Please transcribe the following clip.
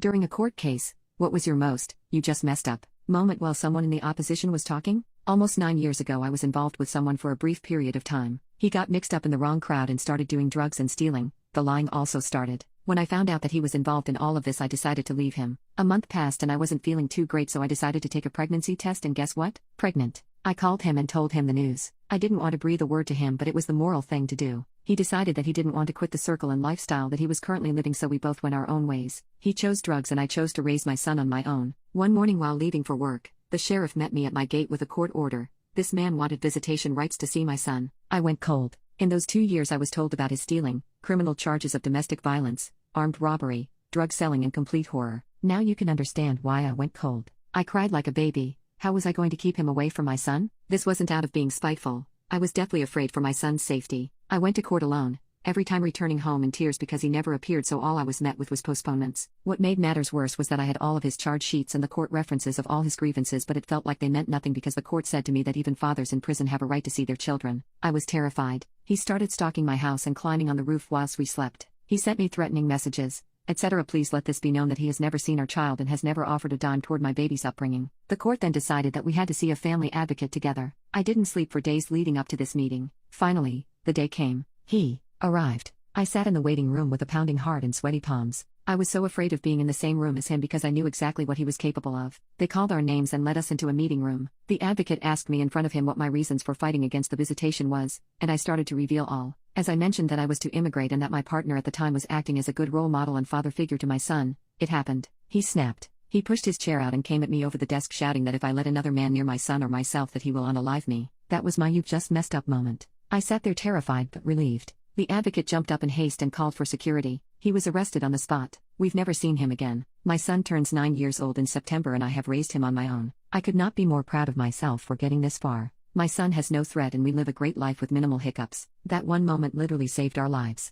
During a court case, what was your most, you just messed up, moment while someone in the opposition was talking? Almost 9 years ago, I was involved with someone for a brief period of time. He got mixed up in the wrong crowd and started doing drugs and stealing. The lying also started. When I found out that he was involved in all of this, I decided to leave him. A month passed and I wasn't feeling too great, so I decided to take a pregnancy test, and guess what? Pregnant. I called him and told him the news. I didn't want to breathe a word to him, but it was the moral thing to do. He decided that he didn't want to quit the circle and lifestyle that he was currently living, so we both went our own ways. He chose drugs and I chose to raise my son on my own. One morning while leaving for work, the sheriff met me at my gate with a court order. This man wanted visitation rights to see my son. I went cold. In those 2 years I was told about his stealing, criminal charges of domestic violence, armed robbery, drug selling, and complete horror. Now you can understand why I went cold. I cried like a baby. How was I going to keep him away from my son? This wasn't out of being spiteful. I was deathly afraid for my son's safety. I went to court alone, every time returning home in tears because he never appeared, so all I was met with was postponements. What made matters worse was that I had all of his charge sheets and the court references of all his grievances, but it felt like they meant nothing because the court said to me that even fathers in prison have a right to see their children. I was terrified. He started stalking my house and climbing on the roof whilst we slept. He sent me threatening messages, etc. Please let this be known that he has never seen our child and has never offered a dime toward my baby's upbringing. The court then decided that we had to see a family advocate together. I didn't sleep for days leading up to this meeting. Finally, the day came. He arrived. I sat in the waiting room with a pounding heart and sweaty palms. I was so afraid of being in the same room as him because I knew exactly what he was capable of. They called our names and led us into a meeting room. The advocate asked me in front of him what my reasons for fighting against the visitation was, and I started to reveal all. As I mentioned that I was to immigrate and that my partner at the time was acting as a good role model and father figure to my son, it happened. He snapped. He pushed his chair out and came at me over the desk, shouting that if I let another man near my son or myself that he will unalive me. That was my "you've just messed up" moment. I sat there terrified but relieved. The advocate jumped up in haste and called for security. He was arrested on the spot. We've never seen him again. My son turns 9 years old in September and I have raised him on my own. I could not be more proud of myself for getting this far. My son has no threat and we live a great life with minimal hiccups. That one moment literally saved our lives.